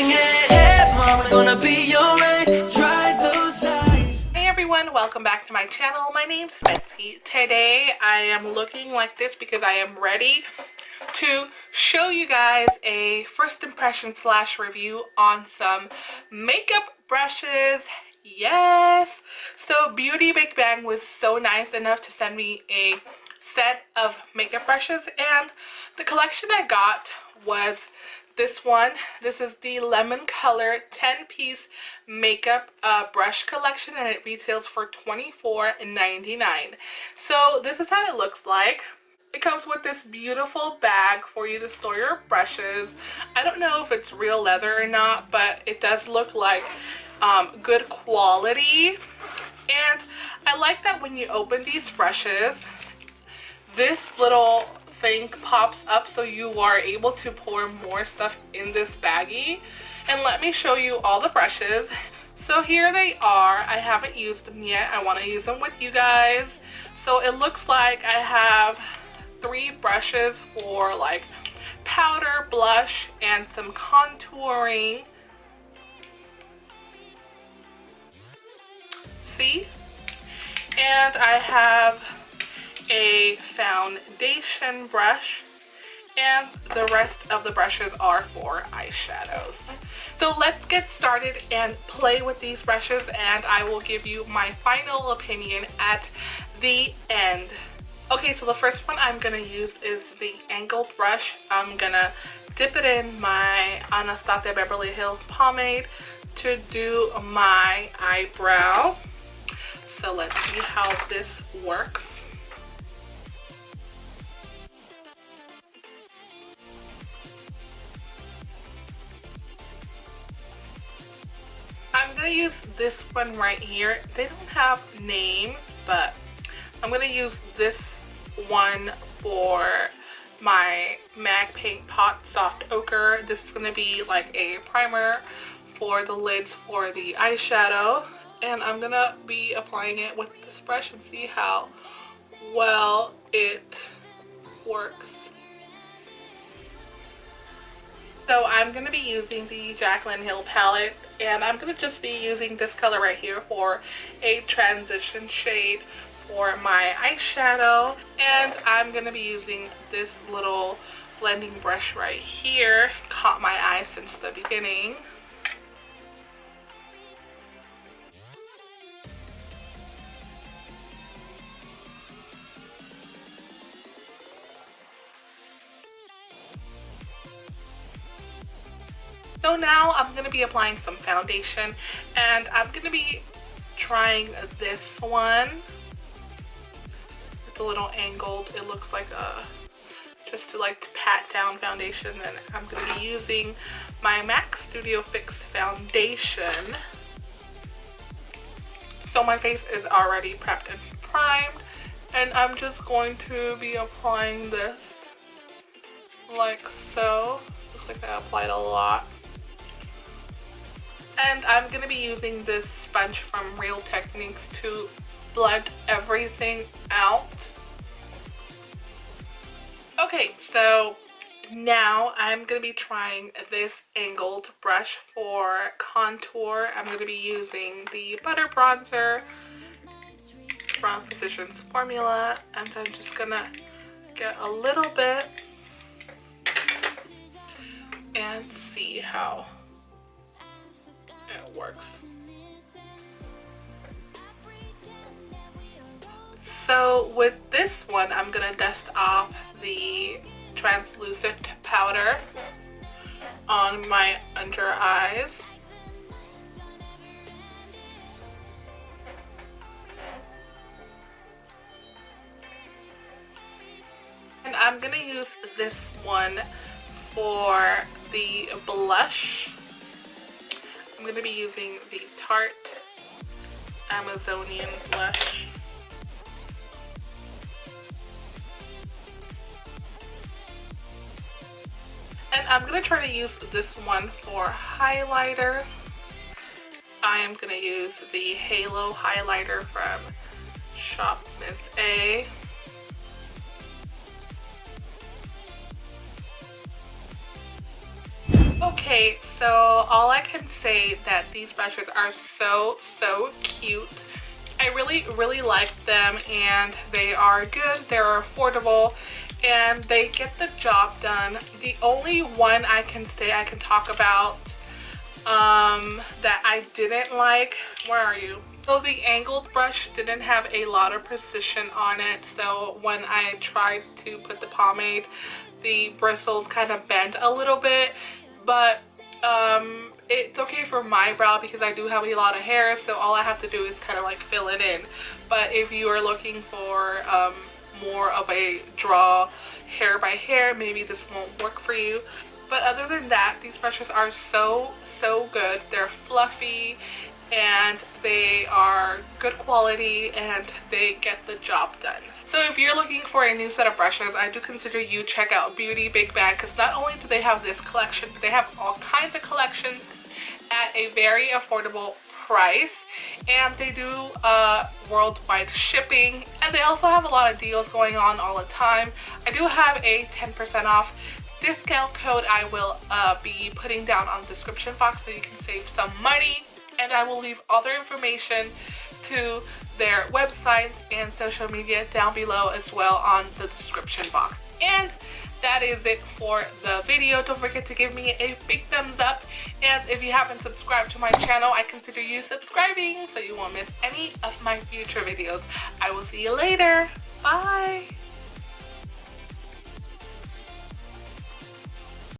singing, hey mama, gonna be your rain, dry those eyes. Hey everyone, welcome back to my channel. My name's Betsy. Today I am looking like this because I am ready to show you guys a first impression / review on some makeup brushes. Yes! So Beauty Big Bang was so nice enough to send me a set of makeup brushes, and the collection I got was this one. This is the lemon color 10-piece makeup brush collection, and it retails for $24.99. So this is how it looks like. It comes with this beautiful bag for you to store your brushes. I don't know if it's real leather or not, but it does look like good quality. And I like that when you open these brushes, this little thing pops up so you are able to pour more stuff in this baggie. And let me show you all the brushes. So here they are. I haven't used them yet. I want to use them with you guys. So it looks like I have 3 brushes for like powder, blush, and some contouring. See? And I have a foundation brush, and the rest of the brushes are for eyeshadows. So let's get started and play with these brushes, and I will give you my final opinion at the end. Okay, so the first one I'm gonna use is the angled brush. I'm gonna dip it in my Anastasia Beverly Hills pomade to do my eyebrow. So let's see how this works. I'm gonna use this one right here. They don't have names, but I'm gonna use this one for my MAC Paint Pot Soft Ochre. This is gonna be like a primer for the lids for the eyeshadow, and I'm gonna be applying it with this brush and see how well it works. So I'm going to be using the Jaclyn Hill palette, and I'm going to just be using this color right here for a transition shade for my eyeshadow. And I'm going to be using this little blending brush right here. Caught my eye since the beginning. So now I'm going to be applying some foundation, and I'm going to be trying this one. It's a little angled. It looks like just to pat down foundation. And I'm going to be using my MAC Studio Fix foundation. So my face is already prepped and primed, and I'm just going to be applying this like so. Looks like I applied a lot. And I'm going to be using this sponge from Real Techniques to blend everything out. Okay, so now I'm going to be trying this angled brush for contour. I'm going to be using the Butter Bronzer from Physicians Formula, and I'm just going to get a little bit and see how it works. So with this one, I'm gonna dust off the translucent powder on my under eyes. And I'm gonna use this one for the blush. I'm going to be using the Tarte Amazonian blush. And I'm going to try to use this one for highlighter. I am going to use the Halo highlighter from Shop Miss A. Okay, so all I can say that these brushes are so cute. I really like them, and they are good, they're affordable, and they get the job done. The only one I can say I can talk about that I didn't like, where are you? So the angled brush didn't have a lot of precision on it, so when I tried to put the pomade, the bristles kind of bent a little bit, but it's okay for my brow because I do have a lot of hair, so all I have to do is kind of like fill it in. But if you are looking for more of a draw hair by hair, maybe this won't work for you. But other than that, these brushes are so good. They're fluffy and they are good quality and they get the job done. So if you're looking for a new set of brushes, I do consider you check out Beauty Big Bag, because not only do they have this collection, but they have all kinds of collections at a very affordable price, and they do worldwide shipping, and they also have a lot of deals going on all the time. I do have a 10% off discount code I will be putting down on the description box so you can save some money, and I will leave all their information to their website and social media down below as well on the description box. And that is it for the video. Don't forget to give me a big thumbs up, and if you haven't subscribed to my channel, I consider you subscribing so you won't miss any of my future videos. I will see you later. Bye.